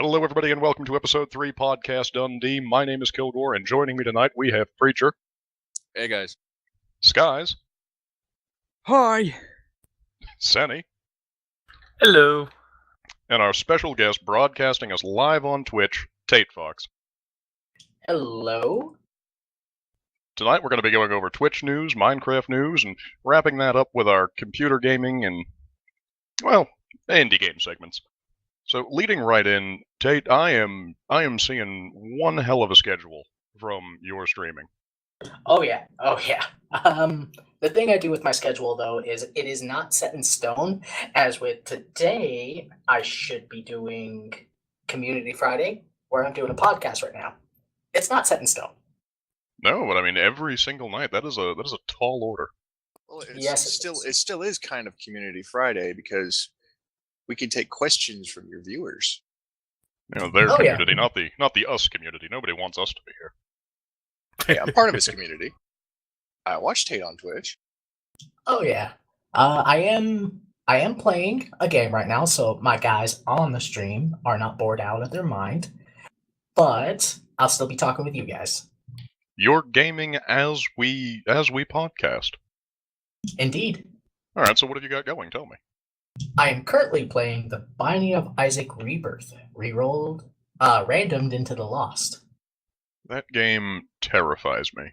Hello, everybody, and welcome to Episode 3 Podcast Dundee. My name is Kilgore, and joining me tonight we have Preacher. Hey, guys. Skies. Hi. Senny. Hello. And our special guest broadcasting us live on Twitch, TaitFox. Hello. Tonight we're going to be going over Twitch news, Minecraft news, and wrapping that up with our computer gaming and, well, indie game segments. So leading right in, Tait, I am seeing one hell of a schedule from your streaming. Oh yeah. The thing I do with my schedule though is it is not set in stone. As with today, I should be doing Community Friday, where I'm doing a podcast right now. It's not set in stone. No, but I mean every single night. That is a tall order. Well, Yes, it still is kind of Community Friday because we can take questions from your viewers. You know, their Oh, yeah. community, not the us community. Nobody wants us to be here. Hey, I'm part of this community. I watch Tait on Twitch. Oh yeah. I am playing a game right now, so my guys on the stream are not bored out of their mind. But I'll still be talking with you guys. You're gaming as we podcast. Indeed. All right, so what have you got going? Tell me. I am currently playing The Binding of Isaac Rebirth, randomed into the Lost. That game terrifies me.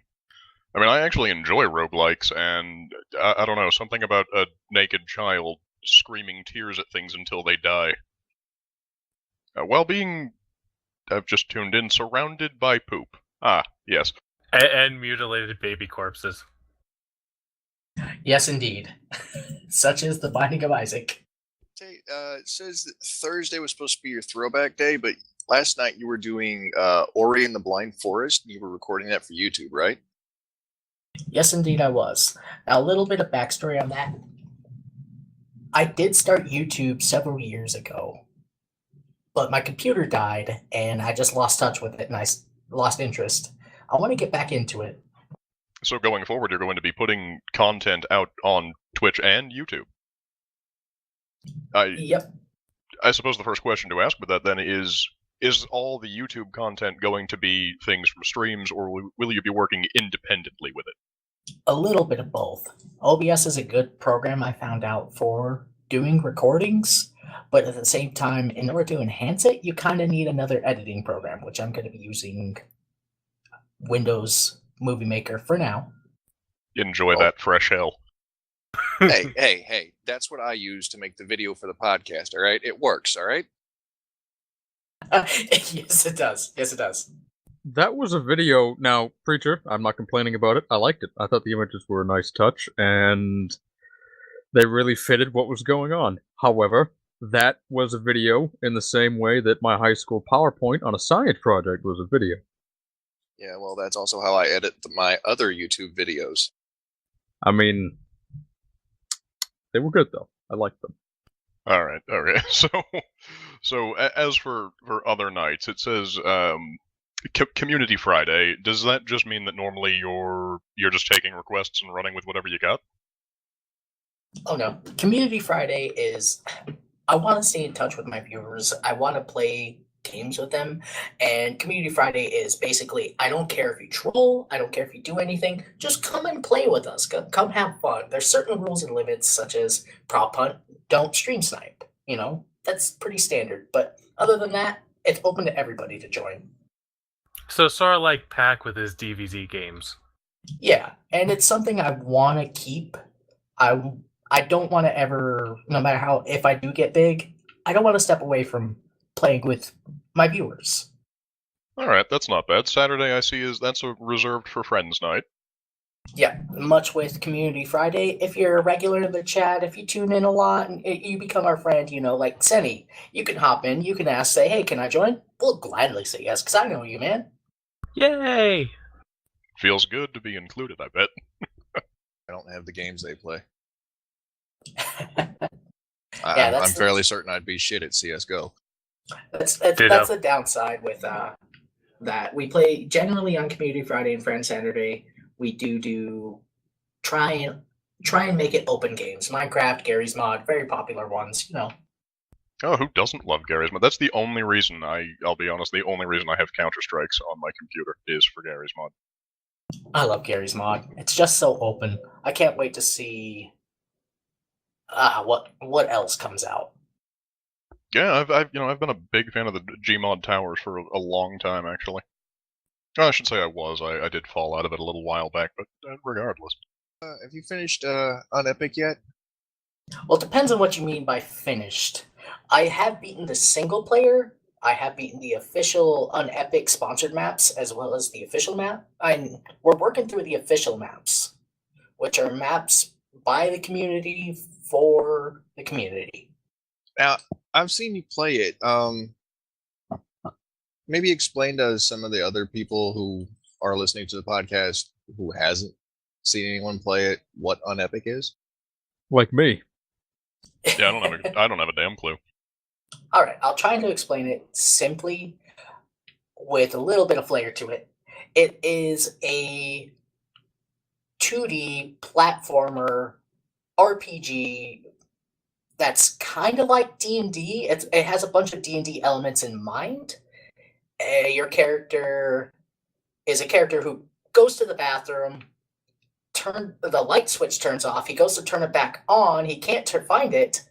I mean, I actually enjoy roguelikes, and I don't know, something about a naked child screaming tears at things until they die. While being, I've just tuned in, surrounded by poop. Ah, yes. And mutilated baby corpses. Yes, indeed. Such is The Binding of Isaac. Tait, it says that Thursday was supposed to be your throwback day, but last night you were doing Ori and the Blind Forest, and you were recording that for YouTube, right? Yes, indeed, I was. Now, a little bit of backstory on that. I did start YouTube several years ago, but my computer died, and I just lost touch with it, and I lost interest. I want to get back into it. So going forward, you're going to be putting content out on Twitch and YouTube. Yep. I suppose the first question to ask with that then is all the YouTube content going to be things from streams, or will you be working independently with it? A little bit of both. OBS is a good program I found out for doing recordings, but at the same time, in order to enhance it, you kind of need another editing program, which I'm going to be using Windows Movie Maker for now. Enjoy that fresh hell. Hey, that's what I use to make the video for the podcast, all right? It works, all right? Yes, it does. Yes, it does. That was a video. Now, Preacher, I'm not complaining about it. I liked it. I thought the images were a nice touch, and they really fitted what was going on. However, that was a video in the same way that my high school PowerPoint on a science project was a video. Yeah, well, that's also how I edit my other YouTube videos. I mean, they were good, though. I liked them. All right. So as for other nights, it says Community Friday. Does that just mean that normally you're just taking requests and running with whatever you got? Oh no, Community Friday is. I want to stay in touch with my viewers. I want to play games with them, and Community Friday is basically, I don't care if you troll, I don't care if you do anything, just come and play with us, come have fun. There's certain rules and limits, such as prop hunt, don't stream snipe, that's pretty standard, but other than that, it's open to everybody to join. So sort of like Pac with his DVZ games. Yeah, and it's something I want to keep. I don't want to ever, no matter how, if I do get big, I don't want to step away from playing with my viewers. All right, that's not bad. Saturday, I see, that's a reserved for friends night. Yeah, much with Community Friday. If you're a regular in the chat, if you tune in a lot, and you become our friend, like Senny, you can hop in, you can say, hey, can I join? We'll gladly say yes, because I know you, man. Yay! Feels good to be included, I bet. I don't have the games they play. Yeah, I'm fairly certain I'd be shit at CSGO. That's the downside with that. We play generally on Community Friday and Friend Saturday. We do try and make it open games. Minecraft, Gary's Mod, very popular ones, Oh, who doesn't love Garry's Mod? That's the only reason I'll be honest, the only reason I have Counter-Strikes on my computer is for Garry's Mod. I love Gary's Mod. It's just so open. I can't wait to see what else comes out. Yeah, I've been a big fan of the Gmod towers for a long time, actually. Oh, I should say I was. I did fall out of it a little while back, but regardless. Have you finished on Epic yet? Well, it depends on what you mean by finished. I have beaten the single player. I have beaten the official Unepic sponsored maps as well as the official map. We're working through the official maps, which are maps by the community for the community. Now, I've seen you play it. Maybe explain to some of the other people who are listening to the podcast who hasn't seen anyone play it what Unepic is. Like me. Yeah, I don't have a damn clue. All right, I'll try to explain it simply with a little bit of flair to it. It is a 2D platformer RPG that's kind of like D&D. It has a bunch of D&D elements in mind. Your character is a character who goes to the bathroom, the light switch turns off, he goes to turn it back on, he can't find it,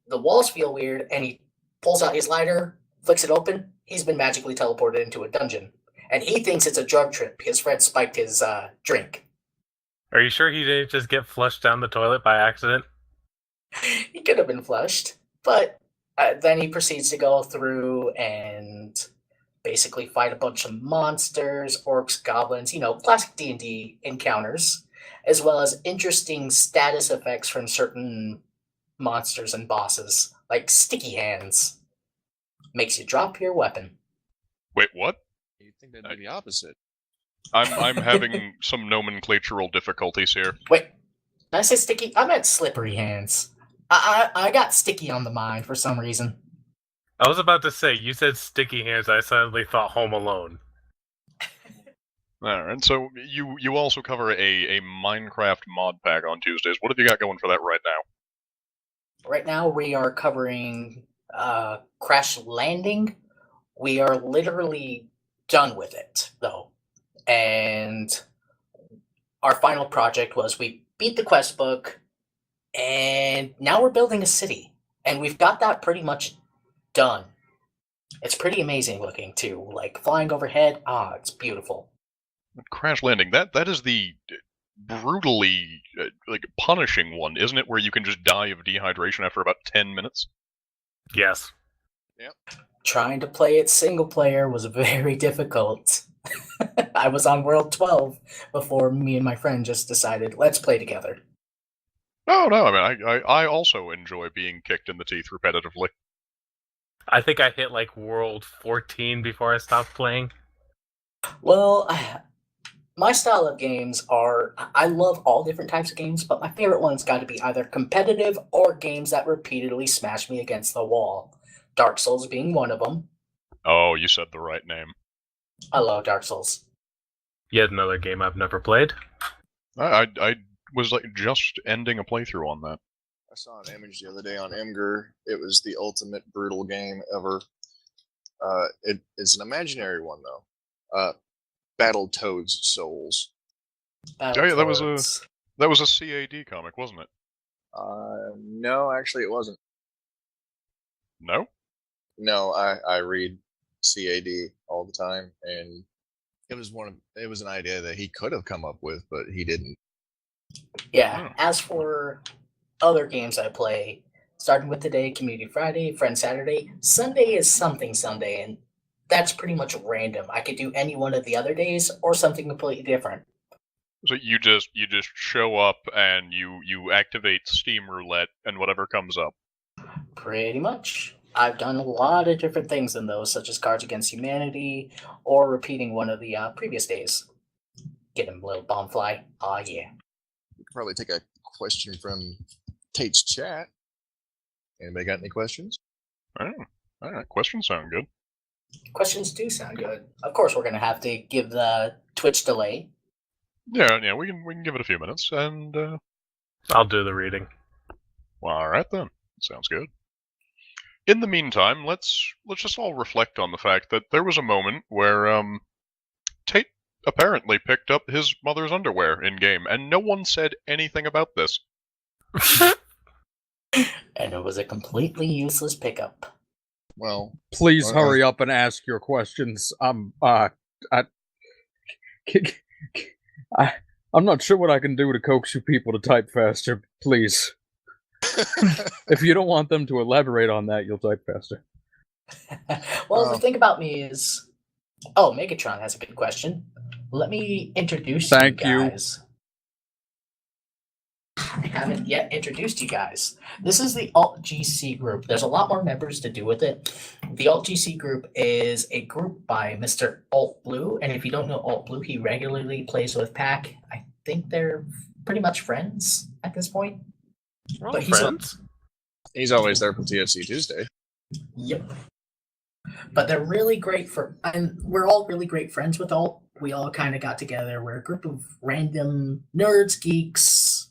the walls feel weird, and he pulls out his lighter, flicks it open, he's been magically teleported into a dungeon. And he thinks it's a drug trip. His friend spiked his drink. Are you sure he didn't just get flushed down the toilet by accident? He could have been flushed, but then he proceeds to go through and basically fight a bunch of monsters, orcs, goblins, classic D&D encounters, as well as interesting status effects from certain monsters and bosses, like sticky hands. Makes you drop your weapon. Wait, what? You think that'd be the opposite? I'm having some nomenclatural difficulties here. Wait, did I say sticky? I meant slippery hands. I got sticky on the mind for some reason. I was about to say, you said sticky hands, I suddenly thought Home Alone. Alright, so you also cover a Minecraft mod pack on Tuesdays. What have you got going for that right now? Right now we are covering Crash Landing. We are literally done with it, though. And our final project was we beat the quest book, and now we're building a city. And we've got that pretty much done. It's pretty amazing looking, too. Like, flying overhead, it's beautiful. Crash Landing, that is the brutally punishing one, isn't it? Where you can just die of dehydration after about 10 minutes? Yes. Yep. Trying to play it single player was very difficult. I was on World 12 before me and my friend just decided, let's play together. Oh, no, I mean, I also enjoy being kicked in the teeth repetitively. I think I hit like World 14 before I stopped playing. Well, my style of games are, I love all different types of games, but my favorite one's got to be either competitive or games that repeatedly smash me against the wall. Dark Souls being one of them. Oh, you said the right name. I love Dark Souls. Yet another game I've never played. I was just ending a playthrough on that. I saw an image the other day on Imgur. It was the ultimate brutal game ever. It is an imaginary one though. Battletoads Souls. Oh yeah, that was a CAD comic, wasn't it? No, actually it wasn't. No? No, I read CAD all the time, and it was an idea that he could have come up with, but he didn't. Yeah, as for other games I play, starting with today, Community Friday, Friend Saturday, Sunday is something Sunday, and that's pretty much random. I could do any one of the other days or something completely different. So you just show up and you activate Steam Roulette and whatever comes up. Pretty much. I've done a lot of different things in those, such as Cards Against Humanity, or repeating one of the previous days. Get him, little bombfly. Aw, yeah. We could probably take a question from Tait's chat. Anybody got any questions? Oh, all right. Questions sound good. Questions do sound good. Of course, we're going to have to give the Twitch delay. Yeah, we can give it a few minutes, and I'll do the reading. well, all right then. Sounds good. in the meantime, let's just all reflect on the fact that there was a moment where Tait apparently picked up his mother's underwear in game, and no one said anything about this. And it was a completely useless pickup. Well, Please hurry up and ask your questions. I'm not sure what I can do to coax you people to type faster. Please. If you don't want them to elaborate on that, you'll type faster. Well, the thing about me is... Oh, Megatron has a good question. Let me introduce Thank you you. guys. I haven't yet introduced you guys. This is the AltGC group. There's a lot more members to do with it. The AltGC group is a group by Mr. Alt Blue, and if you don't know Alt Blue, he regularly plays with Pac. I think they're pretty much friends at this point. We're all But friends. he's always there for TFC Tuesday. Yep. But they're really great and we're all really great friends with Alt. We all kind of got together. We're a group of random nerds, geeks,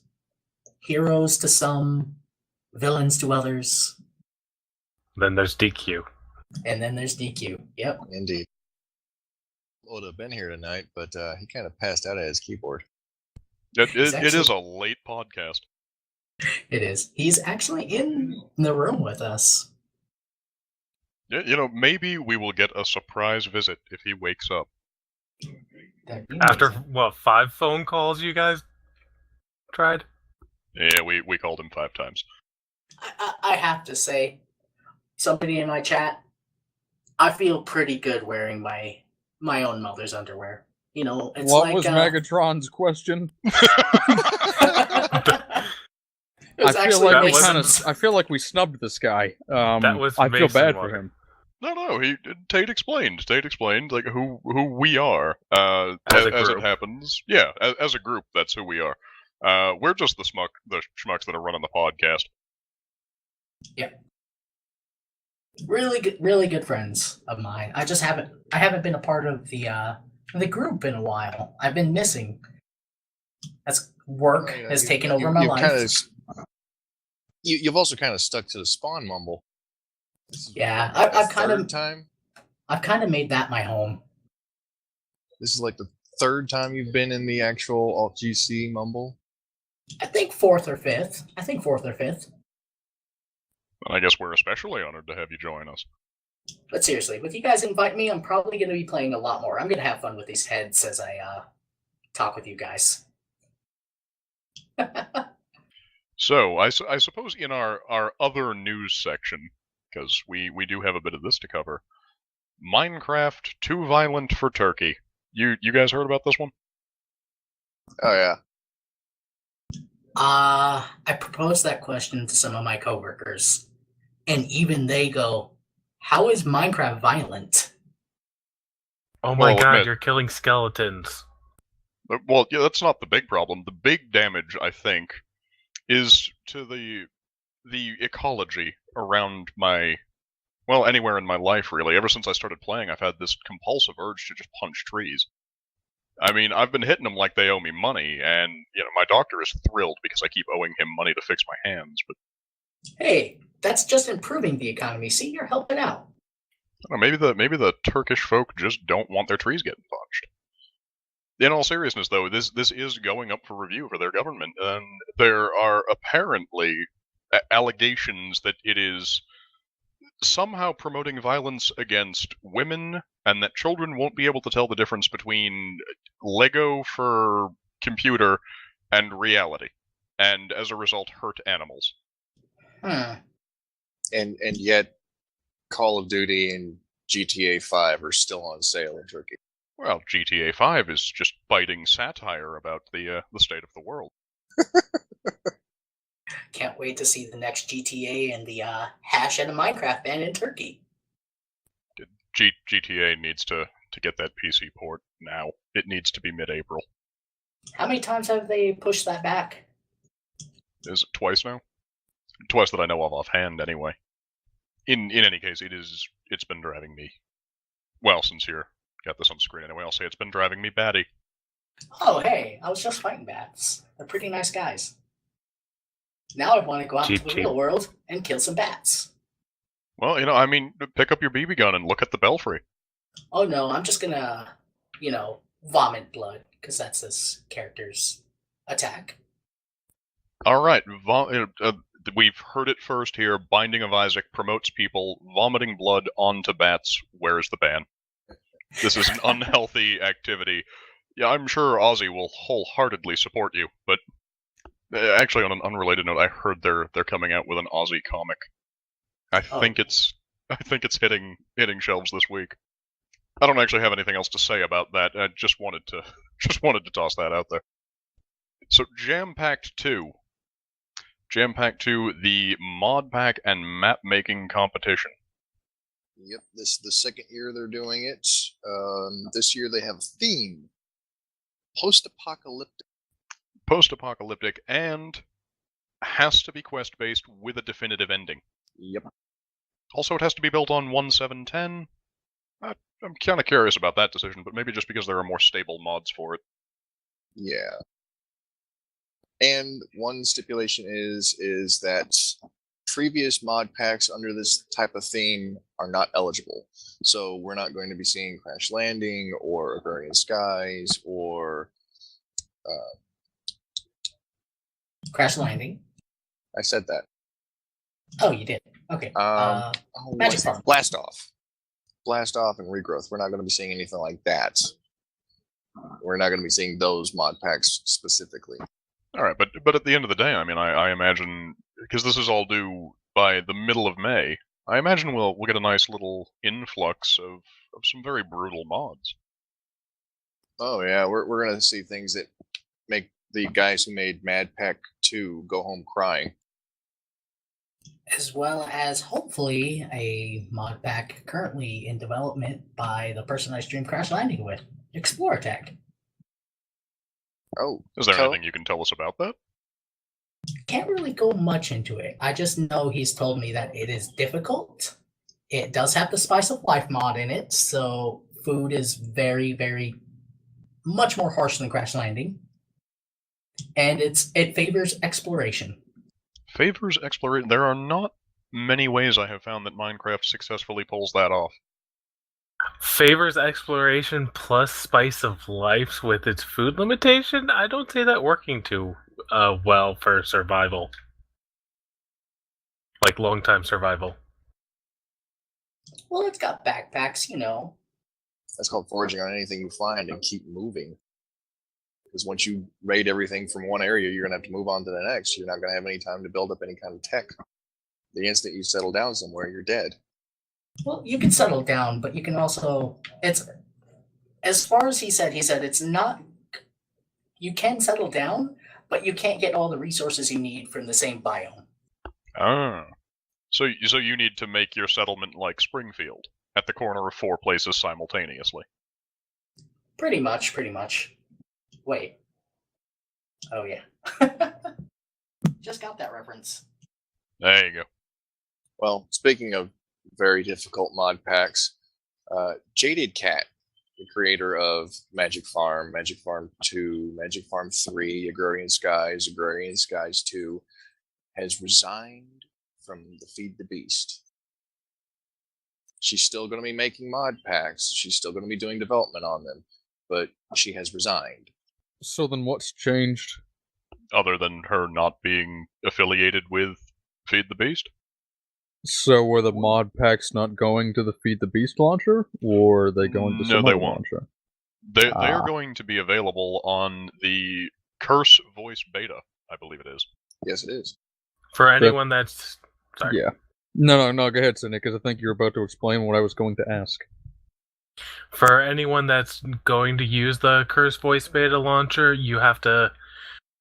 heroes to some, villains to others. Then there's DQ. And then there's DQ. Yep. Indeed. Would have been here tonight, but he kind of passed out at his keyboard. It is a late podcast. It is. He's actually in the room with us. You know, maybe we will get a surprise visit if he wakes up. That'd be After, amazing. what, 5 phone calls you guys tried? Yeah, we called him 5 times. I have to say, somebody in my chat, I feel pretty good wearing my own mother's underwear. You know, it's What like was Megatron's question? It was I feel like we snubbed this guy. That was I feel Mason bad Water. for him. No, Tait explained like who we are. As a as it group. happens, yeah, as a group, that's who we are. We're just the schmucks that are running the podcast. really good friends of mine. I haven't been a part of the group in a while. I've been missing. That's work has taken over my life. You've also kind of stuck to the Spawn mumble. Yeah, I've kind of made that my home. This is like the third time you've been in the actual AltGC mumble. I think fourth or fifth. And I guess we're especially honored to have you join us. But seriously, if you guys invite me, I'm probably going to be playing a lot more. I'm going to have fun with these heads as I talk with you guys. So, I suppose in our other news section, because we do have a bit of this to cover, Minecraft Too Violent for Turkey. You guys heard about this one? Oh, yeah. I proposed that question to some of my coworkers, and even they go, "How is Minecraft violent?" Oh my Well, god, admit- you're killing skeletons. Well, yeah, that's not the big problem. The big damage, I think, is to the ecology around anywhere in my life, really. Ever since I started playing, I've had this compulsive urge to just punch trees. I mean, I've been hitting them like they owe me money, and my doctor is thrilled because I keep owing him money to fix my hands. But Hey, that's just improving the economy. See, you're helping out. I don't know, maybe the Turkish folk just don't want their trees getting punched. In all seriousness, though, this is going up for review for their government, and there are apparently allegations that it is somehow promoting violence against women, and that children won't be able to tell the difference between Lego for computer and reality, and as a result hurt animals. Hmm. And yet, Call of Duty and GTA 5 are still on sale in Turkey. Well, GTA 5 is just biting satire about the state of the world. Can't wait to see the next GTA and the hash and a Minecraft ban in Turkey. GTA needs to get that PC port now. It needs to be mid-April. How many times have they pushed that back? Is it twice now? Twice that I know of offhand, anyway. In any case, it's been driving me. Well, since here, got this on screen anyway, I'll say it's been driving me batty. Oh, hey, I was just fighting bats. They're pretty nice guys. Now I want to go out into the real world and kill some bats. Well, I mean, pick up your BB gun and look at the belfry. Oh no, I'm just gonna, vomit blood because that's this character's attack. All right, we've heard it first here. Binding of Isaac promotes people vomiting blood onto bats. Where's the ban? This is an unhealthy activity. Yeah, I'm sure Ozzy will wholeheartedly support you, but actually, on an unrelated note, I heard they're coming out with an Ozzy comic. I think it's hitting shelves this week. I don't actually have anything else to say about that. I just wanted to toss that out there. So Jam-Packed 2, the mod pack and map making competition. Yep, this is the second year they're doing it. This year they have a theme: post-apocalyptic, and has to be quest-based with a definitive ending. Yep. Also, it has to be built on 1.7.10. I'm kind of curious about that decision, but maybe just because there are more stable mods for it. Yeah. And one stipulation is that previous mod packs under this type of theme are not eligible. So we're not going to be seeing Crash Landing or Agrarian Skies or Crash Landing. I said that. Oh, you did. Okay. Magic Farm. Blast Off and Regrowth. We're not going to be seeing anything like that. We're not going to be seeing those mod packs specifically. All right, but at the end of the day, I mean, I imagine, because this is all due by the middle of May, I imagine we'll get a nice little influx of some very brutal mods. Oh yeah, we're going to see things that make the guys who made Mad Pack 2 go home crying. As well as hopefully a mod pack currently in development by the person I streamed Crash Landing with, Explorer Tech. Oh, is there anything you can tell us about that? Can't really go much into it. I just know he's told me that it is difficult. It does have the Spice of Life mod in it, so food is very, very much more harsh than Crash Landing. And it favors exploration. Favors exploration. There are not many ways I have found that Minecraft successfully pulls that off. Favors exploration plus Spice of Life with its food limitation? I don't see that working too well for survival. Like long-time survival. Well, it's got backpacks, That's called foraging on anything you find and keep moving. Because once you raid everything from one area, you're going to have to move on to the next. You're not going to have any time to build up any kind of tech. The instant you settle down somewhere, you're dead. Well, you can settle down, but you can also... It's as far as he said it's not... You can settle down, but you can't get all the resources you need from the same biome. Ah. So you need to make your settlement like Springfield, at the corner of 4 places simultaneously. Pretty much. Wait. Oh, yeah. Just got that reference. There you go. Well, speaking of very difficult mod packs, Jaded Cat, the creator of Magic Farm 2, Magic Farm 3, Agrarian Skies 2, has resigned from the Feed the Beast. She's still going to be making mod packs. She's still going to be doing development on them, but she has resigned. So then what's changed? Other than her not being affiliated with Feed the Beast? So were the mod packs not going to the Feed the Beast launcher, or are they going to some other launcher? They are going to be available on the Curse Voice Beta, I believe it is. Yes, it is. For anyone that's... Sorry. Yeah. No, go ahead, Senny, because I think you're about to explain what I was going to ask. For anyone that's going to use the Curse Voice Beta launcher, you have to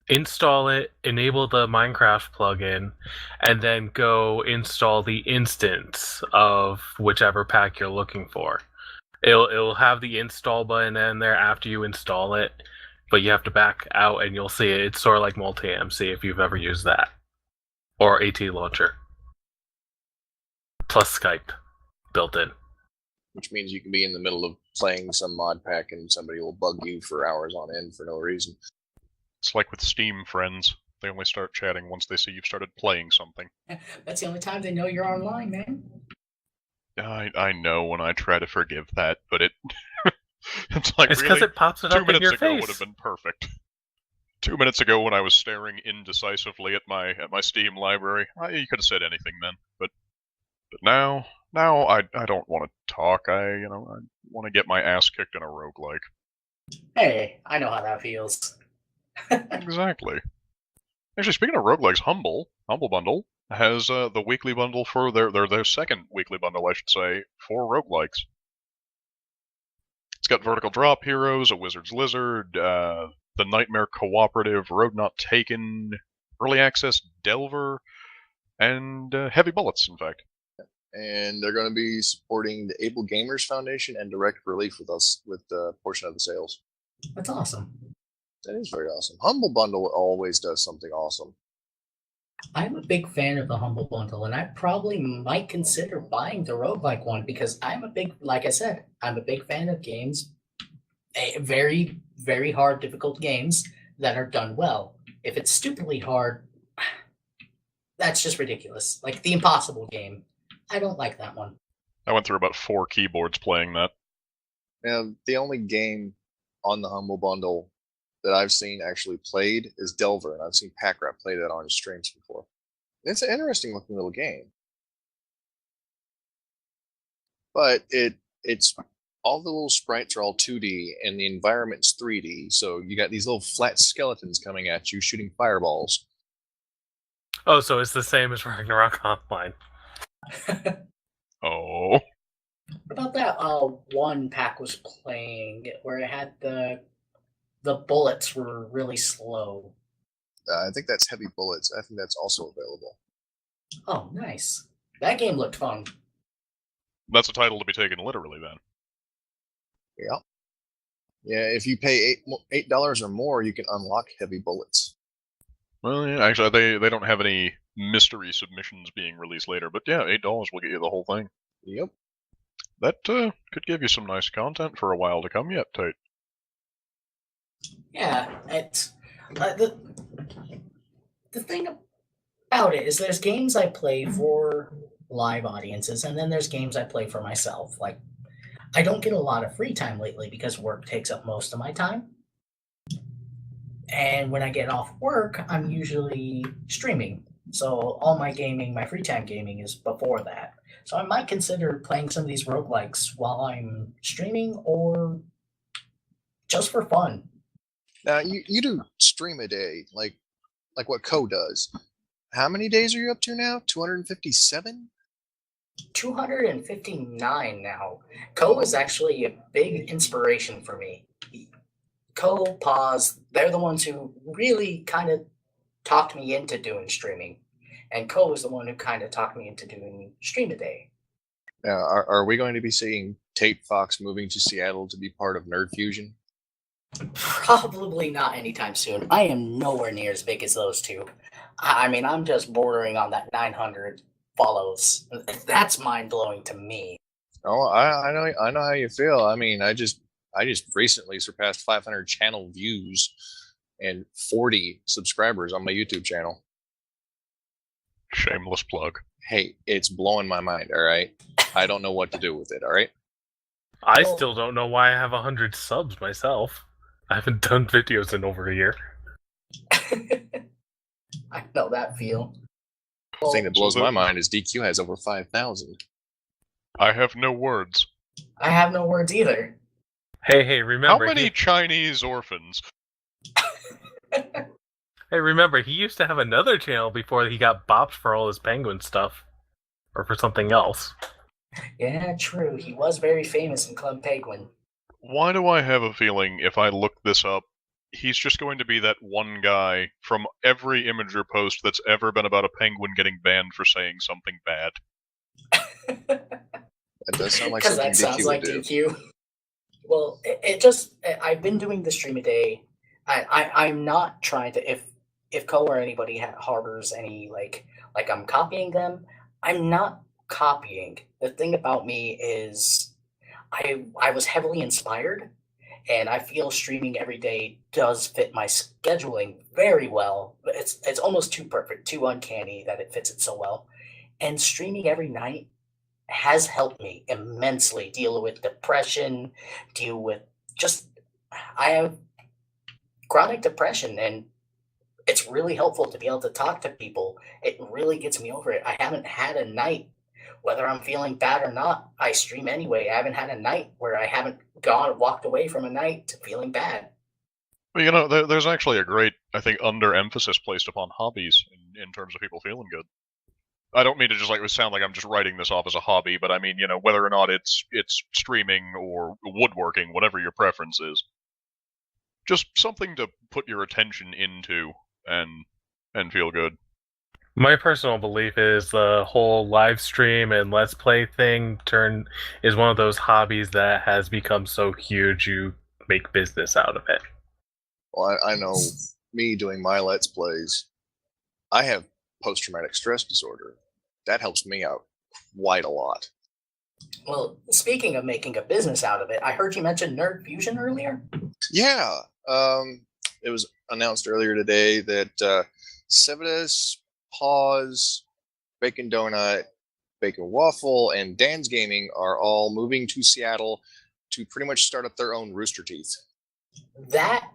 install it, enable the Minecraft plugin, and then go install the instance of whichever pack you're looking for. It'll have the install button in there after you install it, but you have to back out and you'll see it. It's sort of like multi-MC if you've ever used that. Or AT Launcher. Plus Skype built in. Which means you can be in the middle of playing some mod pack and somebody will bug you for hours on end for no reason. It's like with Steam friends. They only start chatting once they see you've started playing something. That's the only time they know you're online, man. I know when I try to forgive that, but it it's like It's because really it pops it 2 up in minutes your ago would have face. been perfect. 2 minutes ago, when I was staring indecisively at my Steam library, you could have said anything then. But now I don't want to talk. I want to get my ass kicked in a roguelike. Hey, I know how that feels. Exactly. Actually, speaking of roguelikes, Humble Bundle has the weekly bundle for their second weekly bundle, I should say, for roguelikes. It's got Vertical Drop Heroes, A Wizard's Lizard, The Nightmare Cooperative, Road Not Taken, Early Access Delver, and Heavy Bullets, in fact. And they're going to be supporting the Able Gamers Foundation and Direct Relief with us with a portion of the sales. That's awesome. That is very awesome. Humble Bundle always does something awesome. I'm a big fan of the Humble Bundle, and I probably might consider buying the roguelike one because like I said, I'm a big fan of games, very, very hard, difficult games that are done well. If it's stupidly hard, that's just ridiculous. Like the Impossible game. I don't like that one. I went through about 4 keyboards playing that. Now, the only game on the Humble Bundle that I've seen actually played is Delver, and I've seen Packrap play that on his streams before. It's an interesting looking little game, but it's all the little sprites are all 2D and the environment's 3D. So you got these little flat skeletons coming at you, shooting fireballs. Oh, so it's the same as Ragnarok Online. Oh. What about that one Pack was playing where it had the bullets were really slow? I think that's Heavy Bullets. I think that's also available. Oh, nice. That game looked fun. That's a title to be taken literally, then. Yeah. Yeah, if you pay $8 or more, you can unlock Heavy Bullets. Well, yeah, actually, they don't have any mystery submissions being released later, but yeah, $8 will get you the whole thing. Yep. That could give you some nice content for a while to come yet, Tait. Yeah, it's the thing about it is there's games I play for live audiences, and then there's games I play for myself. Like, I don't get a lot of free time lately because work takes up most of my time. And when I get off work, I'm usually streaming. So all my gaming, my free time gaming is before that. So I might consider playing some of these roguelikes while I'm streaming or just for fun. Now, you do stream a day, like what Co does. How many days are you up to now? 257? 259 now. Co is actually a big inspiration for me. Co, Pause, they're the ones who really kind of talked me into doing streaming. And Co is the one who kind of talked me into doing Stream a Day. Now, are we going to be seeing TaitFox moving to Seattle to be part of Nerd Fusion? Probably not anytime soon. I am nowhere near as big as those two. I mean, I'm just bordering on that 900 follows. That's mind-blowing to me. Oh, I know how you feel. I mean, I just recently surpassed 500 channel views and 40 subscribers on my YouTube channel. Shameless plug. Hey, it's blowing my mind, all right? I don't know what to do with it, all right? I still don't know why I have 100 subs myself. I haven't done videos in over a year. I know that feel. The thing that blows my mind is DQ has over 5,000. I have no words. I have no words either. Hey, remember... How many Chinese orphans? Hey, remember, he used to have another channel before he got bopped for all his penguin stuff. Or for something else. Yeah, true. He was very famous in Club Penguin. Why do I have a feeling if I look this up, he's just going to be that one guy from every Imager post that's ever been about a penguin getting banned for saying something bad? That does sound like Because something that sounds DQ like would do. DQ. Well, I've been doing the Stream a Day. I'm not trying to, if Co or anybody harbors any, like I'm copying them, I'm not copying. The thing about me is I was heavily inspired, and I feel streaming every day does fit my scheduling very well. It's almost too perfect, too uncanny that it fits it so well. And streaming every night has helped me immensely deal with depression, deal with just I have chronic depression, and it's really helpful to be able to talk to people. It really gets me over it. I haven't had a night, whether I'm feeling bad or not, I stream anyway. I haven't had a night where I haven't walked away from a night to feeling bad. Well, there's actually a great, I think, under-emphasis placed upon hobbies in terms of people feeling good. I don't mean to just sound like I'm just writing this off as a hobby, but I mean, whether or not it's streaming or woodworking, whatever your preference is, just something to put your attention into and feel good. My personal belief is the whole live stream and let's play thing is one of those hobbies that has become so huge you make business out of it. Well, I know me doing my Let's Plays, I have post-traumatic stress disorder. That helps me out quite a lot. Well, speaking of making a business out of it, I heard you mention Nerd Fusion earlier. Yeah, it was announced earlier today that Sevidus, Paws, Bacon Donut, Bacon Waffle, and Dan's Gaming are all moving to Seattle to pretty much start up their own Rooster Teeth. That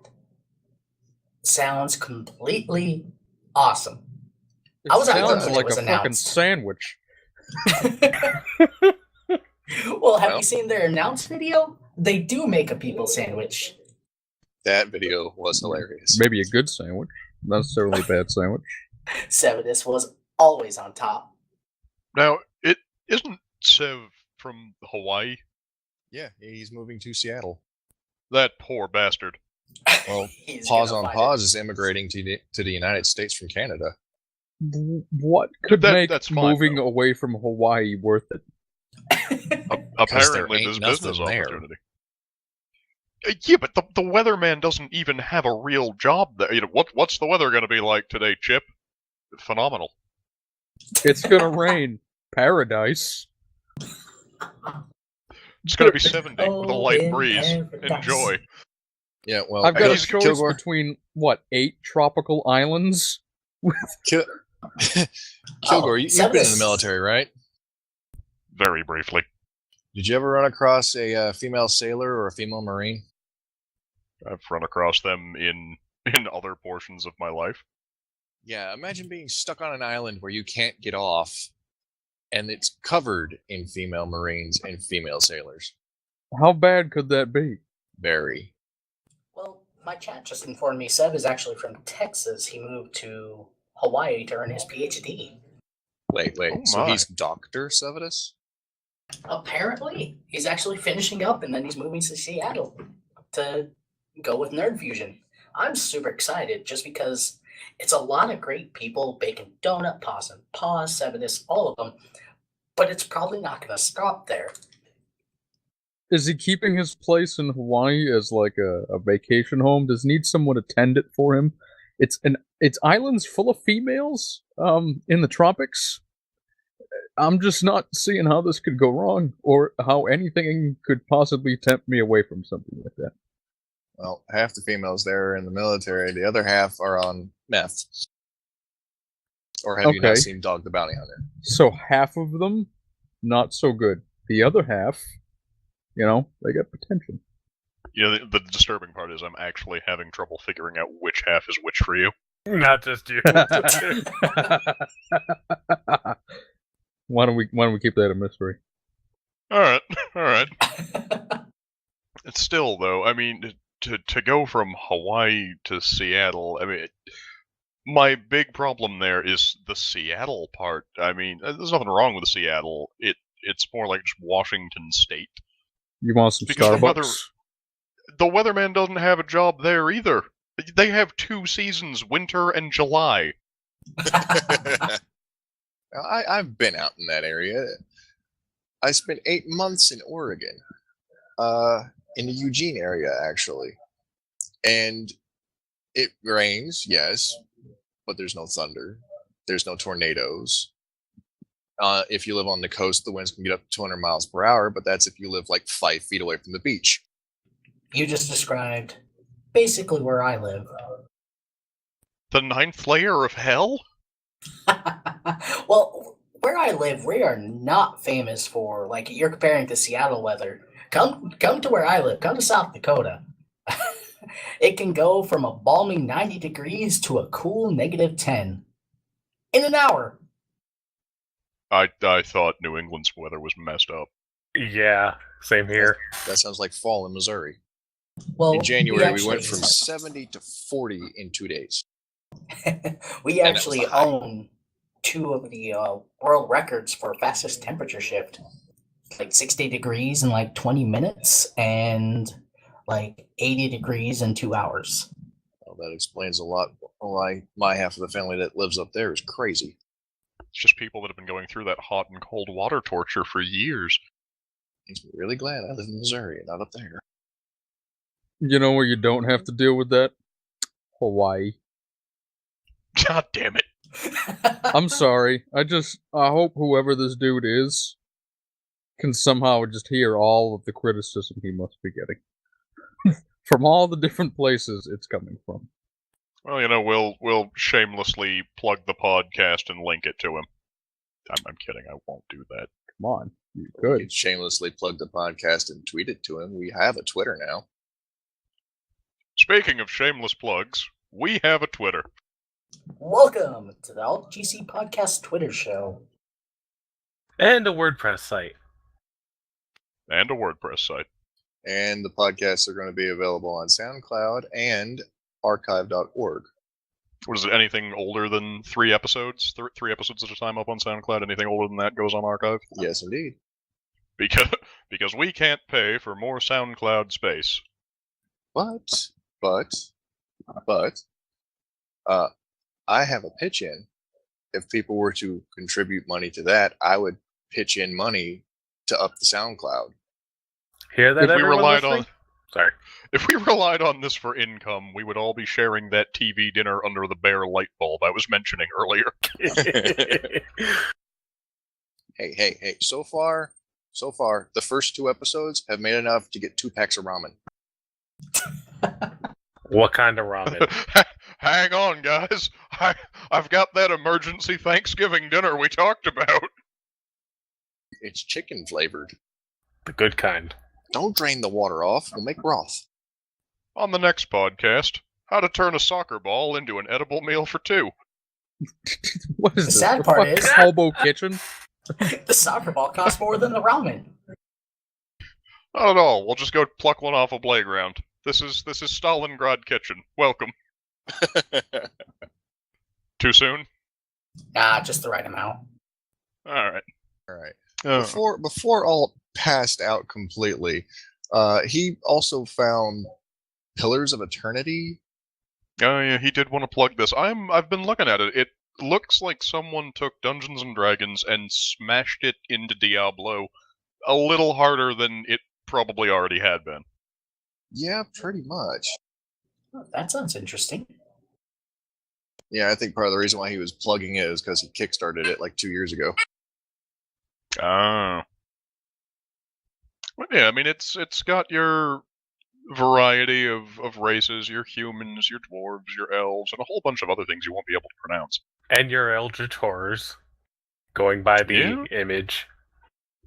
sounds completely awesome. It sounds like a fucking sandwich. Well, have you seen their announce video? They do make a people sandwich. That video was hilarious. Maybe a good sandwich, not necessarily a bad sandwich. Sevidus was always on top. Now, it isn't Sev from Hawaii. Yeah, he's moving to Seattle. That poor bastard. Well, Paws on Paws is immigrating to the United States from Canada. What could make that's fine, moving though. away from Hawaii worth it? Apparently, there's business opportunity. Yeah, but the weatherman doesn't even have a real job there. What's the weather going to be like today, Chip? Phenomenal. It's going to rain. Paradise. It's going to be 70 with a light breeze. Paradise. Enjoy. Yeah, well, I've got a choice Kilgore. between, 8 tropical islands? Kilgore, you've been in the military, right? Very briefly. Did you ever run across a female sailor or a female Marine? I've run across them in other portions of my life. Yeah, imagine being stuck on an island where you can't get off, and it's covered in female Marines and female sailors. How bad could that be? Very. Well, my chat just informed me Seb is actually from Texas. He moved to Hawaii to earn his PhD. Wait. Oh So my. he's Dr. Sevidus? Apparently, he's actually finishing up, and then he's moving to Seattle to go with Nerd Fusion. I'm super excited just because it's a lot of great people, Bacon Donut, Paws and Paws, Sevidus, all of them, but it's probably not going to stop there. Is he keeping his place in Hawaii as like a vacation home? Does he need someone to tend it for him? It's islands full of females in the tropics. I'm just not seeing how this could go wrong, or how anything could possibly tempt me away from something like that. Well, half the females there are in the military. The other half are on meth. Or have you not Okay. seen Dog the Bounty Hunter? So half of them, not so good. The other half, they got potential. The disturbing part is I'm actually having trouble figuring out which half is which for you. Not just you. Why don't we keep that a mystery? All right. It's still, though, I mean, to go from Hawaii to Seattle, I mean, my big problem there is the Seattle part. I mean, there's nothing wrong with Seattle. It's more like just Washington State. You want some Because Starbucks? The weatherman doesn't have a job there either. They have 2 seasons, winter and July. I've been out in that area. I spent 8 months in Oregon, in the Eugene area, actually. And it rains, yes, but there's no thunder. There's no tornadoes. If you live on the coast, the winds can get up to 200 miles per hour, but that's if you live like 5 feet away from the beach. You just described basically where I live. The 9th layer of hell? Well, where I live, we are not famous for, like, you're comparing to Seattle weather. Come to where I live. Come to South Dakota. It can go from a balmy 90 degrees to a cool -10 in an hour. I thought New England's weather was messed up. Yeah, same here. That sounds like fall in Missouri. Well, In January, we actually, went from 70 to 40 in 2 days. we And that was actually the high. own 2 of the world records for fastest temperature shift. Like 60 degrees in like 20 minutes and like 80 degrees in 2 hours. Well, that explains a lot why my half of the family that lives up there is crazy. It's just people that have been going through that hot and cold water torture for years. Makes me really glad I live in Missouri and not up there. You know where you don't have to deal with that? Hawaii. God damn it. I'm sorry. I hope whoever this dude is can somehow just hear all of the criticism he must be getting. From all the different places it's coming from. Well, you know, we'll shamelessly plug the podcast and link it to him. I'm kidding. I won't do that. Come on. You We could. could shamelessly plug the podcast and tweet it to him. We have a Twitter now. Speaking of shameless plugs, we have a Twitter. Welcome to the AltGC Podcast Twitter show. And a WordPress site. And a WordPress site. And the podcasts are going to be available on SoundCloud and archive.org. What is it, anything older than 3 episodes? 3 episodes at a time up on SoundCloud? Anything older than that goes on archive? Yes, indeed. Because we can't pay for more SoundCloud space. But, I have a pitch in. If people were to contribute money to that, I would pitch in money to up the SoundCloud. Hear that, If we everyone relied listening? Sorry. If we relied on this for income, we would all be sharing that TV dinner under the bare light bulb I was mentioning earlier. Hey. So far, the first 2 episodes have made enough to get 2 packs of ramen. What kind of ramen? Hang on, guys. I've got that emergency Thanksgiving dinner we talked about. It's chicken flavored. The good kind. Don't drain the water off. We'll make broth. On the next podcast, how to turn a soccer ball into an edible meal for 2. What is The this? sad The part fucking is- Hobo Kitchen? The soccer ball costs more than the ramen. Not at all. We'll just go pluck one off a playground. This is Stalingrad Kitchen. Welcome. Too soon? Nah, just the right amount. All right. All right. Oh. Before Alt passed out completely, he also found Pillars of Eternity. Oh yeah, he did want to plug this. I've been looking at it. It looks like someone took Dungeons and Dragons and smashed it into Diablo a little harder than it probably already had been. Yeah, pretty much. Oh, that sounds interesting. Yeah, I think part of the reason why he was plugging it is because he kickstarted it like 2 years ago. Oh. Well, yeah, I mean it's got your variety of races, your humans, your dwarves, your elves, and a whole bunch of other things you won't be able to pronounce. And your Eldritch Horrors. Going by the Yeah. image.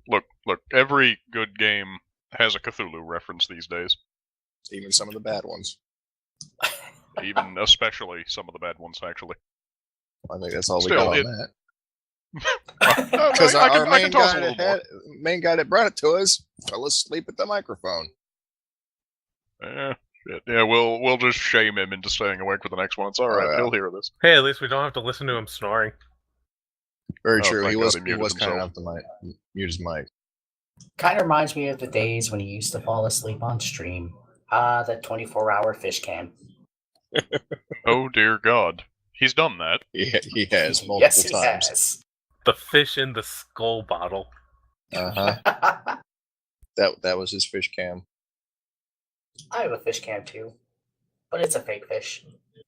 Look, every good game has a Cthulhu reference these days. Even some of the bad ones. Even especially some of the bad ones, actually. I think that's all we Still, got on it- that. Because Because our I main can toss guy, a little more. main guy that brought it to us fell asleep at the microphone. Yeah, we'll just shame him into staying awake for the next one. It's all right. yeah. He'll hear this. Hey, at least we don't have to listen to him snoring. Very Oh, true. thank He God was he he muted was kind himself. enough to mute his mic. Kind of reminds me of the days when he used to fall asleep on stream. Ah, that 24-hour fish cam. Oh dear God, he's done that. He has multiple Yes, he times. has. The fish in the skull bottle. Uh-huh. That was his fish cam. I have a fish cam too, but it's a fake fish.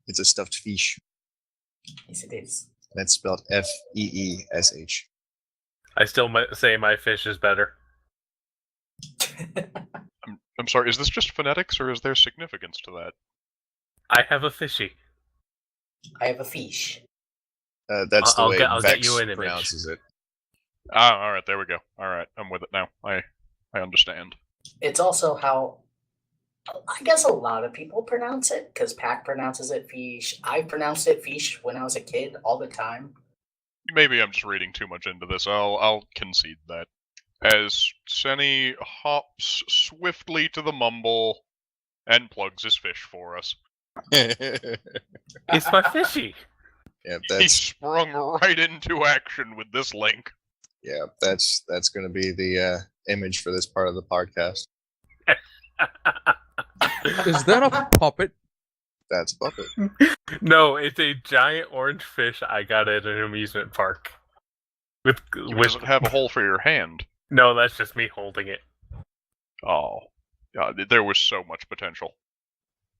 It's a stuffed fish. Yes, it is. That's spelled F-E-E-S-H. I still might say my fish is better. I'm sorry. Is this just phonetics, or is there significance to that? I have a fishy. I have a fish. That's the I'll way get Vex you an image. pronounces it. All right, there we go. All right, I'm with it now. I understand. It's also how I guess a lot of people pronounce it, because Pac pronounces it fish. I pronounced it fish when I was a kid all the time. Maybe I'm just reading too much into this. I'll concede that. As Senny hops swiftly to the mumble and plugs his fish for us. It's my fishy. Yeah, He that's sprung right into action with this link. that's going to be the image for this part of the podcast. Is that a puppet? That's a puppet. No, it's a giant orange fish I got at an amusement park. Does it have a hole for your hand? No, that's just me holding it. Oh, God, there was so much potential.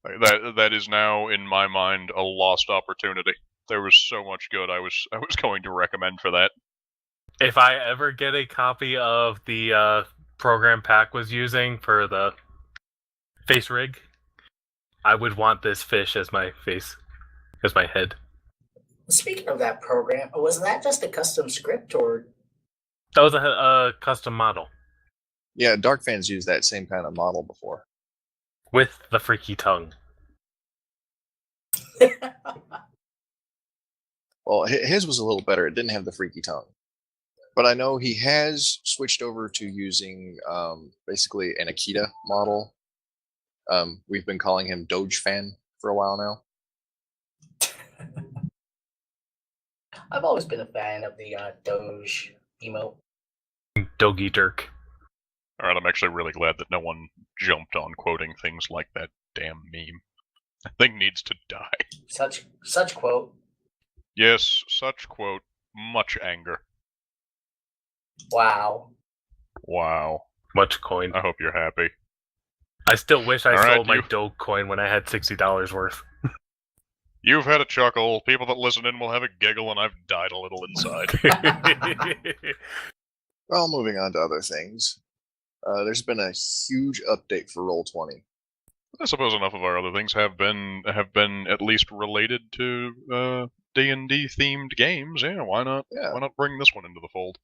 That is now in my mind a lost opportunity. There was so much good I was going to recommend for that. If I ever get a copy of the program Pac was using for the face rig, I would want this fish as my face, as my head. Speaking of that program, was that just a custom script or? That was a custom model Yeah, Dark fans used that same kind of model before. with the freaky tongue. Well, his was a little better. It didn't have the freaky tongue. But I know he has switched over to using basically an Akita model. We've been calling him Doge Fan for a while now. I've always been a fan of the Doge emote. Dogie Dirk. All right, I'm actually really glad that no one jumped on quoting things like that damn meme. That thing needs to die. Such quote. Yes, such quote, much anger. Wow. Wow. Much coin. I hope you're happy. I still wish I All right, sold my you- Doge coin when I had $60 worth. You've had a chuckle, people that listen in will have a giggle, and I've died a little inside. Well, moving on to other things. There's been a huge update for Roll20. I suppose enough of our other things have been at least related to D&D themed games. Yeah, why not? Yeah. Why not bring this one into the fold?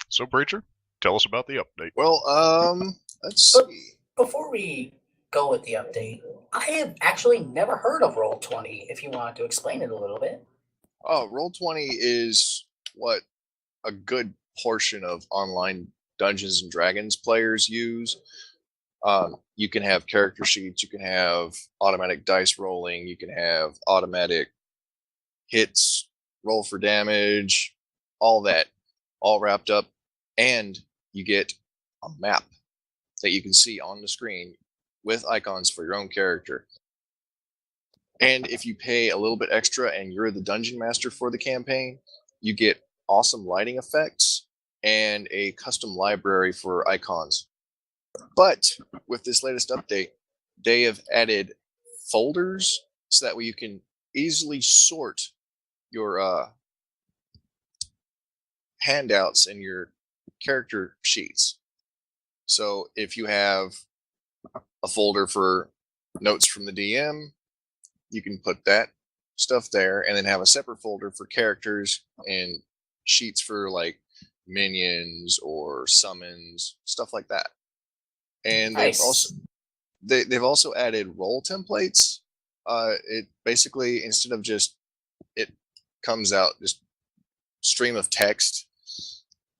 So, Preacher, tell us about the update. Well, let's But- see. Before we go with the update, I have actually never heard of Roll20. If you want to explain it a little bit. Oh, Roll20 is what a good portion of online Dungeons and Dragons players use. You can have character sheets, you can have automatic dice rolling, you can have automatic hits, roll for damage, all that, all wrapped up, and you get a map that you can see on the screen with icons for your own character. And if you pay a little bit extra and you're the dungeon master for the campaign, you get awesome lighting effects and a custom library for icons. But with this latest update, they have added folders so that way you can easily sort your handouts and your character sheets. So if you have a folder for notes from the DM, you can put that stuff there and then have a separate folder for characters and sheets for like minions or summons, stuff like that. And Nice. they've also added role templates. It basically, instead of just it comes out just stream of text,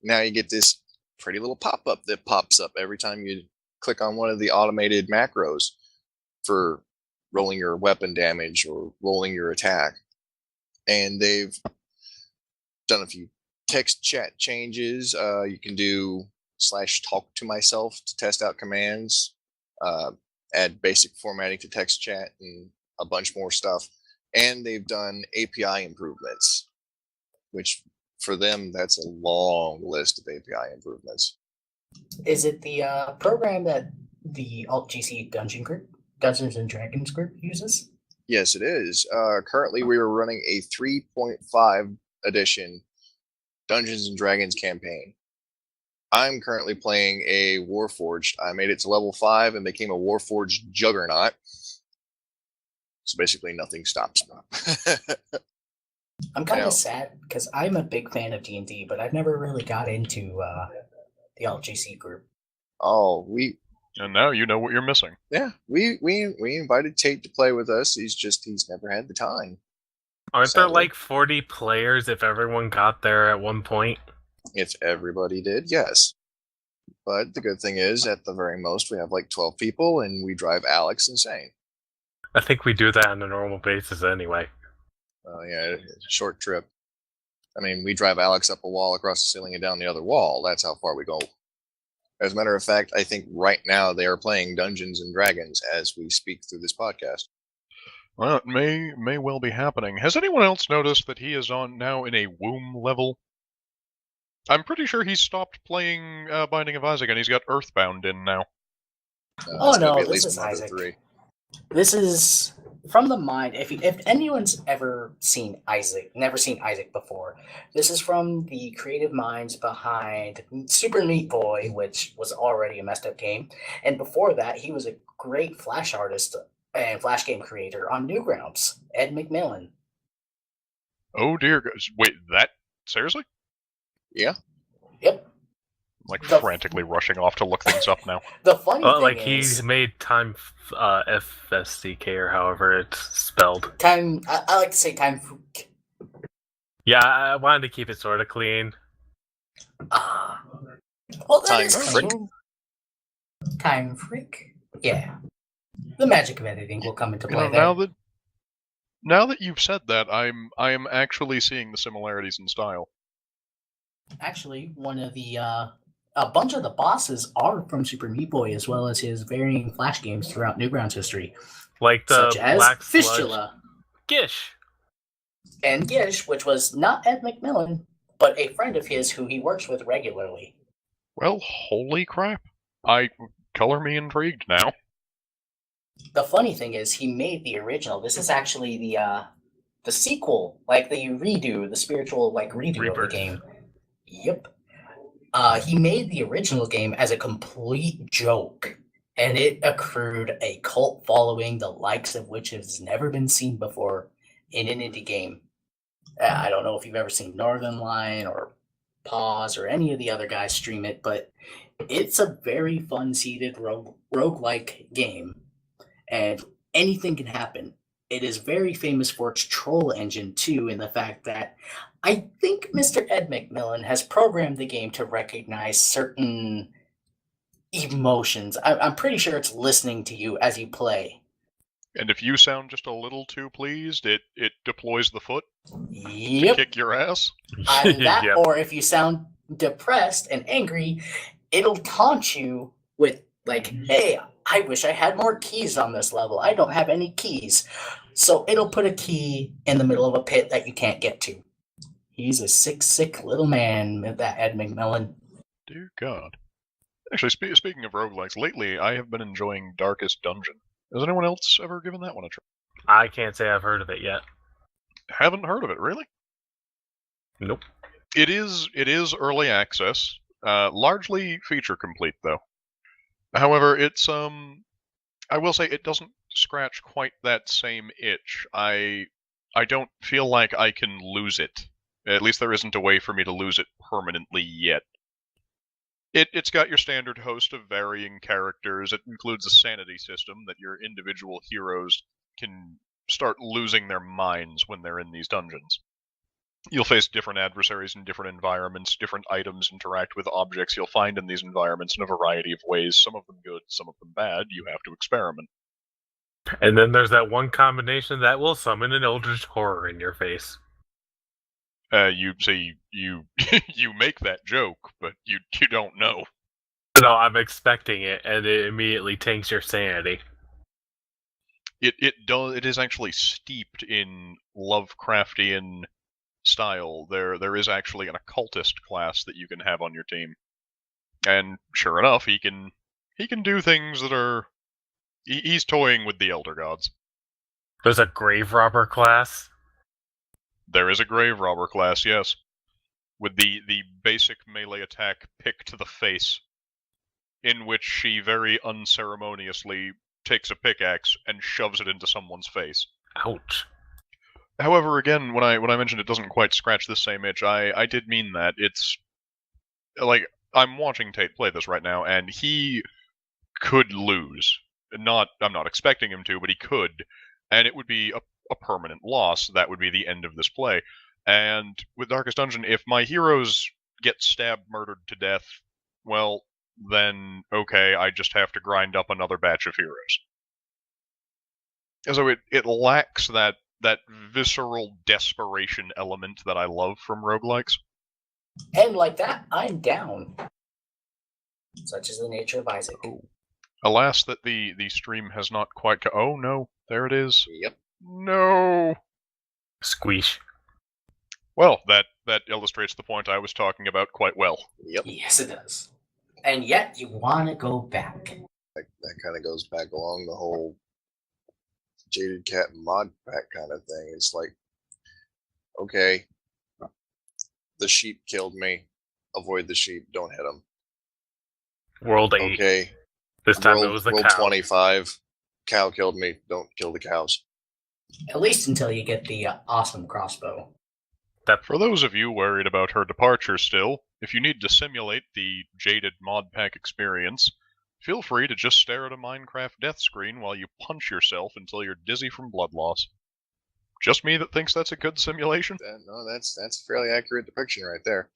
now you get this pretty little pop-up that pops up every time you click on one of the automated macros for rolling your weapon damage or rolling your attack. And they've done a few text chat changes. You can do /talk to myself to test out commands, add basic formatting to text chat, and a bunch more stuff. And they've done API improvements, which for them, that's a long list of API improvements. Is it the program that the AltGC Dungeons and Dragons group uses? Yes, it is. Currently, we are running a 3.5 edition Dungeons and Dragons campaign. I'm currently playing a Warforged. I made it to level 5 and became a Warforged Juggernaut. So basically, nothing stops me. I'm kind Yeah. of sad because I'm a big fan of D&D, but I've never really got into the AltGC group. Oh, we And now you know what you're missing. we invited Tait to play with us. He's never had the time. Aren't there Sadly. like 40 players if everyone got there at one point? If everybody did, yes. But the good thing is, at the very most, we have like 12 people, and we drive Alex insane. I think we do that on a normal basis anyway. Yeah, it's a short trip. I mean, we drive Alex up a wall, across the ceiling, and down the other wall. That's how far we go. As a matter of fact, I think right now they are playing Dungeons and Dragons as we speak through this podcast. Well, it may well be happening. Has anyone else noticed that he is on now in a womb level? I'm pretty sure he's stopped playing Binding of Isaac, and he's got Earthbound in now. Oh, It's gonna no, be at this least is one of the Isaac. 3. This is from the mind. If anyone's ever seen Isaac, never seen Isaac before, this is from the creative minds behind Super Meat Boy, which was already a messed up game, and before that, he was a great Flash artist and Flash game creator on Newgrounds, Ed McMillan. Oh dear, wait, that seriously? Yeah. Yep. I'm like The- frantically rushing off to look things up now. The funny Well, thing like is, he made time FSCK or however it's spelled. time. I like to say time. Yeah, I wanted to keep it sort of clean. Ah. Well, that Time is Frick. clean. Time Frick. Yeah. The magic of editing will come into You play know, there. now that you've said that, I am actually seeing the similarities in style. Actually, one of the a bunch of the bosses are from Super Meat Boy, as well as his varying Flash games throughout Newgrounds history, Like the such as Black Sludge. Fistula Gish. and Gish, which was not Ed McMillan, but a friend of his who he works with regularly. Well, holy crap! Color me intrigued now. The funny thing is, he made the original. This is actually the sequel, like the redo, the spiritual like redo of Rebirth. the game. Yep. He made the original game as a complete joke, and it accrued a cult following the likes of which has never been seen before in an indie game. I don't know if you've ever seen Northern Line or Pause or any of the other guys stream it, but it's a very fun seated roguelike game, and anything can happen. It is very famous for its troll engine too, in the fact that I think Mr. Ed McMillan has programmed the game to recognize certain emotions. I'm pretty sure it's listening to you as you play. And if you sound just a little too pleased, it deploys the foot to Yep. kick your ass. Either that, Yep. or if you sound depressed and angry, it'll taunt you with like, "Hey, I wish I had more keys on this level. I don't have any keys." So it'll put a key in the middle of a pit that you can't get to. He's a sick little man, that Ed McMillan. Dear God. Actually, speaking of roguelikes, lately I have been enjoying Darkest Dungeon. Has anyone else ever given that one a try? I can't say I've heard of it yet. Haven't heard of it, really? Nope. It is early access, largely feature complete though. However, it's I will say it doesn't scratch quite that same itch. I don't feel like I can lose it. At least there isn't a way for me to lose it permanently yet. It's got your standard host of varying characters. It includes a sanity system that your individual heroes can start losing their minds when they're in these dungeons. You'll face different adversaries in different environments, different items interact with objects you'll find in these environments in a variety of ways, some of them good, some of them bad. You have to experiment. And then there's that one combination that will summon an eldritch horror in your face. You say you you make that joke, but you don't know. No, I'm expecting it, and it immediately tanks your sanity. It is actually steeped in Lovecraftian style. There is actually an occultist class that you can have on your team, and sure enough, he can do things that are he's toying with the elder gods. There's a grave robber class. There is a grave robber class, yes, with the basic melee attack pick to the face, in which she very unceremoniously takes a pickaxe and shoves it into someone's face. Ouch. However, again, when I mentioned it doesn't quite scratch the same itch, I did mean that. It's like I'm watching Tait play this right now, and he could lose. I'm not expecting him to, but he could, and it would be a permanent loss. That would be the end of this play. And with Darkest Dungeon, if my heroes get stabbed, murdered to death, well, then okay, I just have to grind up another batch of heroes. So it lacks that visceral desperation element that I love from roguelikes. And like that, I'm down. Such is the nature of Isaac. Oh. Alas, that the stream has not quite. Oh no, there it is. Yep. No. Squeesh. Well, that illustrates the point I was talking about quite well. Yep. Yes, it does. And yet, you want to go back. That kind of goes back along the whole Jaded Cat mod pack kind of thing. It's like, okay, the sheep killed me. Avoid the sheep. Don't hit them. World 8. Okay. This time roll, it was the roll cow. 25. Cow killed me. Don't kill the cows. At least until you get the awesome crossbow. For those of you worried about her departure still, if you need to simulate the Jaded mod pack experience, feel free to just stare at a Minecraft death screen while you punch yourself until you're dizzy from blood loss. Just me that thinks that's a good simulation? No, that's a fairly accurate depiction right there.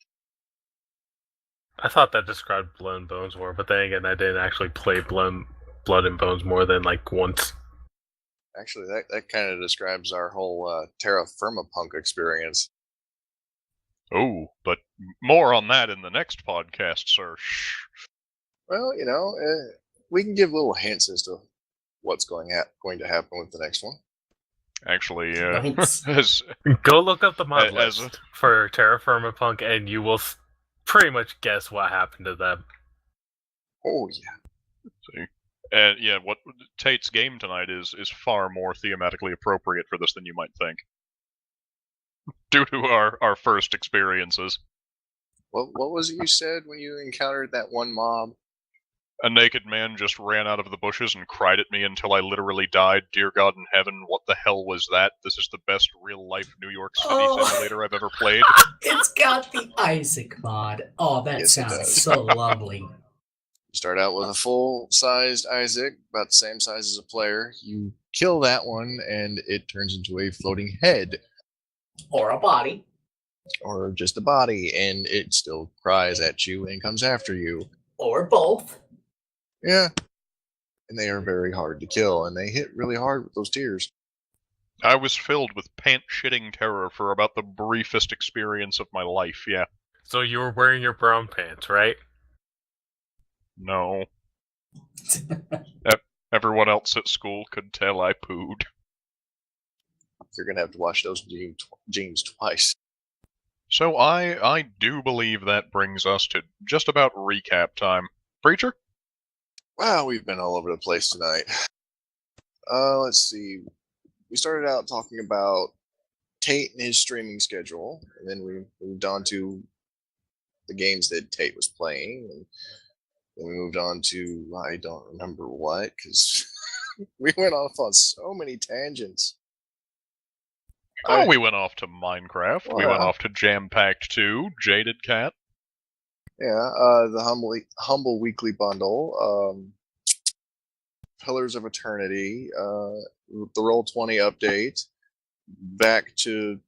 I thought that described Blood and Bones more, but then again, I didn't actually play Blood and Bones more than like once. Actually, that kind of describes our whole Terra Firma Punk experience. Oh, but more on that in the next podcast, sir. Shh. Well, we can give little hints as to what's going to happen with the next one. Actually, Nice. Go look up the mod As list for Terra Firma Punk, and you will pretty much guess what happened to them. Oh yeah. See. And yeah, what Tait's game tonight is far more thematically appropriate for this than you might think. Due to our first experiences. What was it you said when you encountered that one mob? A naked man just ran out of the bushes and cried at me until I literally died. Dear God in heaven, what the hell was that? This is the best real-life New York City simulator I've ever played. It's got the Isaac mod. Oh, that Yes, it sounds does. so lovely. You start out with a full-sized Isaac, about the same size as a player. You kill that one, and it turns into a floating head. Or a body. Or just a body, and it still cries at you and comes after you. Or both. Yeah. And they are very hard to kill, and they hit really hard with those tears. I was filled with pant-shitting terror for about the briefest experience of my life, yeah. So you were wearing your brown pants, right? No. Everyone else at school could tell I pooed. You're going to have to wash those jeans twice. So I do believe that brings us to just about recap time. Preacher? Wow, we've been all over the place tonight. Let's see. We started out talking about Tait and his streaming schedule, and then we moved on to the games that Tait was playing, and then we moved on to I don't remember what, because we went off on so many tangents. Oh, we went off to Minecraft. We went Wow. off to Jam Packed 2, Jaded Cat. Yeah, the humble weekly bundle, Pillars of Eternity, the Roll20 update, back to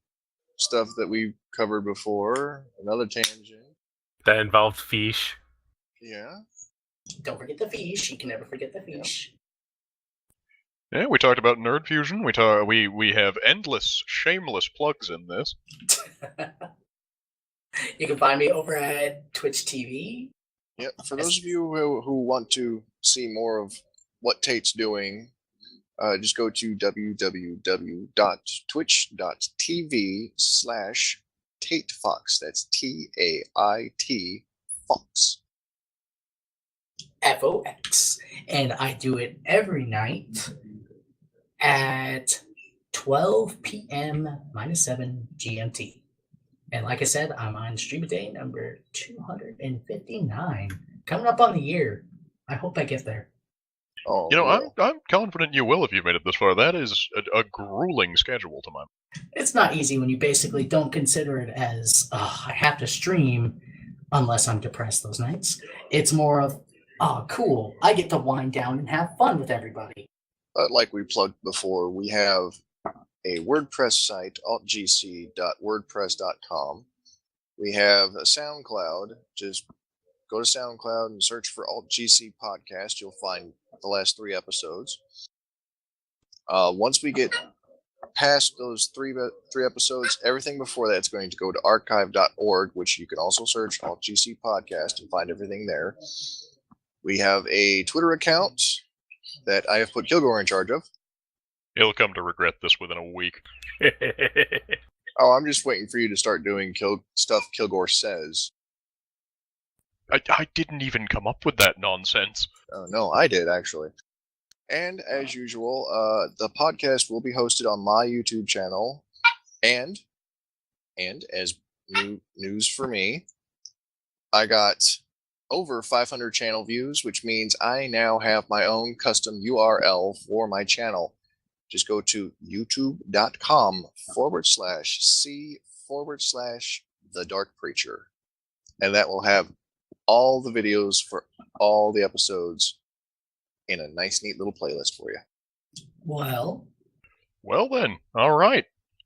stuff that we covered before, another tangent. That involved fish. Yeah. Don't forget the fish. You can never forget the fish. Yeah, we talked about Nerd Fusion. We have endless, shameless plugs in this. You can find me over at Twitch TV. Yep. For those of you who want to see more of what Tait's doing, just go to www.twitch.tv/TaitFox. That's TAIT Fox. FOX. And I do it every night at 12 p.m. -7 GMT. And like I said, I'm on stream a day number 259. Coming up on the year. I hope I get there. Oh, You know, well. I'm confident you will if you've made it this far. That is a grueling schedule to mine. It's not easy when you basically don't consider it as, I have to stream unless I'm depressed those nights. It's more of, oh, cool, I get to wind down and have fun with everybody. But like we plugged before, we have a WordPress site, altgc.wordpress.com. We have a SoundCloud. Just go to SoundCloud and search for AltGC Podcast. You'll find the last 3 episodes. Once we get past those three episodes, everything before that is going to go to archive.org, which you can also search AltGC Podcast and find everything there. We have a Twitter account that I have put Kilgore in charge of. He'll come to regret this within a week. Oh, I'm just waiting for you to start doing stuff Kilgore says. I didn't even come up with that nonsense. Oh, no, I did, actually. And as usual, the podcast will be hosted on my YouTube channel. And as news for me, I got over 500 channel views, which means I now have my own custom URL for my channel. Just go to youtube.com/C/TheDarkPreacher. And that will have all the videos for all the episodes in a nice, neat little playlist for you. Well then, all right.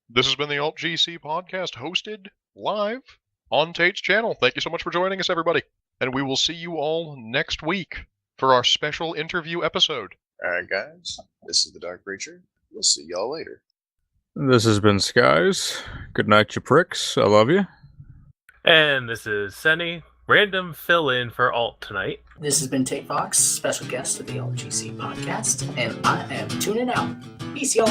This has been the AltGC podcast, hosted live on Tait's channel. Thank you so much for joining us, everybody. And we will see you all next week for our special interview episode. All right, guys. This is the Dark Preacher. We'll see y'all later. This has been Skies. Good night, you pricks. I love you. And this is Senny, random fill-in for Alt tonight. This has been TaitFox, special guest of the AltGC podcast, and I am tuning out. Peace, y'all.